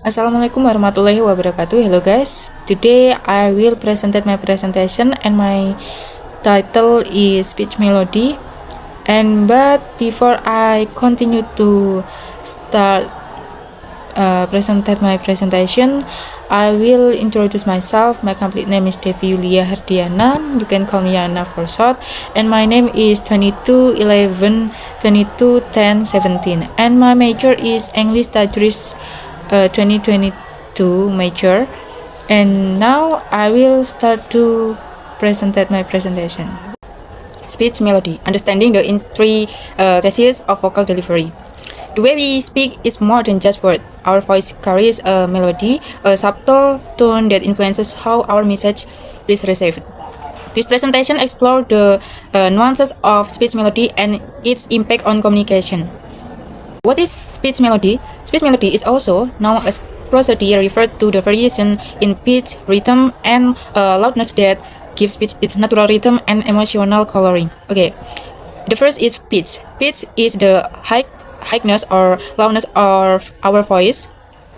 Assalamualaikum warahmatullahi wabarakatuh. Hello guys. Today I will present my presentation and my title is speech melody. But before I continue to start presented my presentation, I will introduce myself. My complete name is Devi Yulia Herdiana. You can call me Yana for short. And my name is 2211 2210 17. And my major is English Tajris 2022 major. And now I will start to present my presentation. Speech melody, understanding the intricacies of vocal delivery. The way we speak is more than just words. Our voice carries a melody, a subtle tone that influences how our message is received. This presentation explores the nuances of speech melody and its impact on communication. What is speech melody? Speech melody is also known as prosody, referred to the variation in pitch, rhythm, and loudness that gives speech its natural rhythm and emotional coloring. Okay, the first is pitch. Pitch is the highness or loudness of our voice,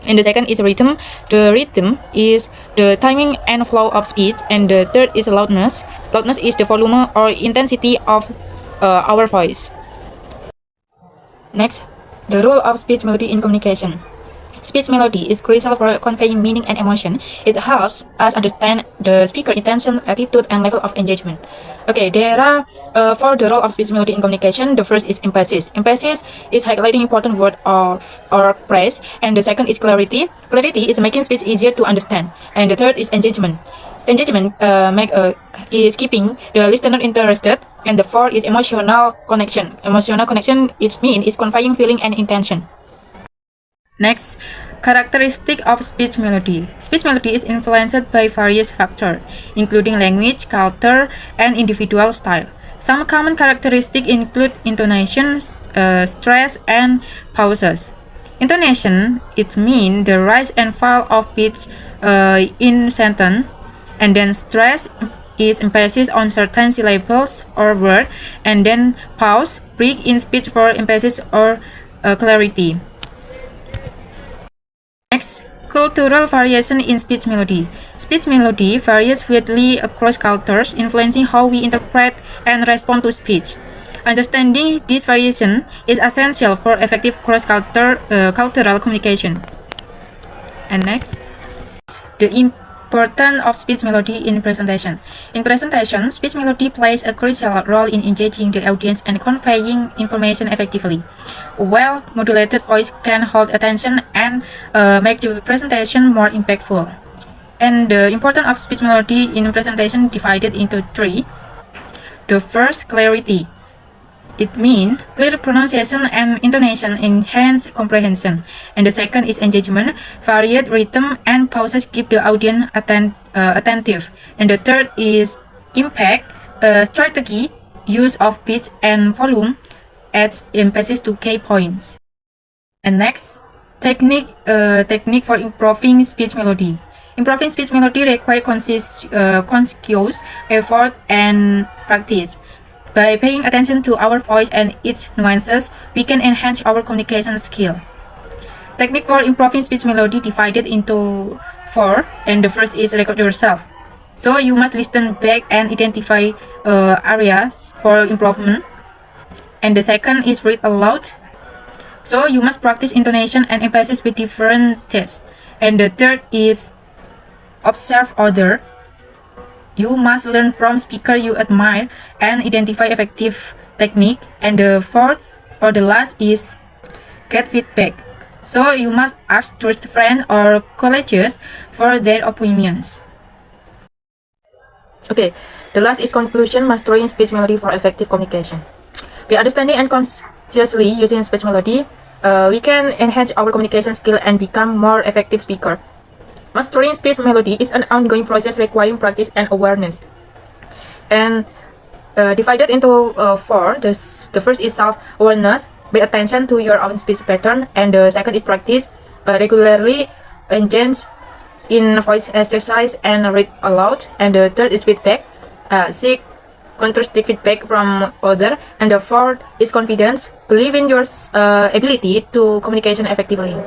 and the second is rhythm. The rhythm is the timing and flow of speech, and the third is loudness. Loudness is the volume or intensity of our voice. Next, the role of speech melody in communication. Speech melody is crucial for conveying meaning and emotion. It helps us understand the speaker intention, attitude, and level of engagement. Okay, there are for the role of speech melody in communication. The first is emphasis. Emphasis is highlighting important word or phrase, and the second is clarity. Clarity is making speech easier to understand, and the third is engagement. Engagement is keeping the listener interested, and the fourth is emotional connection. Emotional connection is conveying feeling and intention. Next, characteristic of speech melody. Speech melody is influenced by various factors, including language, culture, and individual style. Some common characteristics include intonation, stress, and pauses. Intonation, it means the rise and fall of pitch in sentence, and then stress is emphasis on certain syllables or word, and then pause, break in speech for emphasis or clarity. Next, cultural variation in speech melody. Speech melody varies widely across cultures, influencing how we interpret and respond to speech. Understanding this variation is essential for effective cross-cultural communication. And next, the importance of speech melody in presentation. In presentation, speech melody plays a crucial role in engaging the audience and conveying information effectively. Well-modulated voice can hold attention and make the presentation more impactful. And the importance of speech melody in presentation divided into three. The first, clarity. It means clear pronunciation and intonation enhance comprehension. And the second is engagement. Varied rhythm and pauses keep the audience attentive. And the third is impact. Strategy, use of pitch and volume adds emphasis to key points. And next, technique for improving speech melody. Improving speech melody requires conscious effort and practice. By paying attention to our voice and its nuances, we can enhance our communication skill. Technique for improving speech melody divided into four, and the first is record yourself. So you must listen back and identify areas for improvement. And the second is read aloud. So you must practice intonation and emphasis with different tests. And the third is observe other. You must learn from speaker you admire and identify effective technique. And the fourth or the last is get feedback. So you must ask trusted friends or colleagues for their opinions. Okay, the last is conclusion, mastering speech melody for effective communication. By understanding and consciously using speech melody, we can enhance our communication skill and become more effective speaker. Mastering speech melody is an ongoing process requiring practice and awareness. And divided into four. The first is self-awareness. Pay attention to your own speech pattern. And the second is practice. Regularly engage in voice exercise and read aloud. And the third is feedback. Seek constructive feedback from others. And the fourth is confidence. Believe in your ability to communication effectively.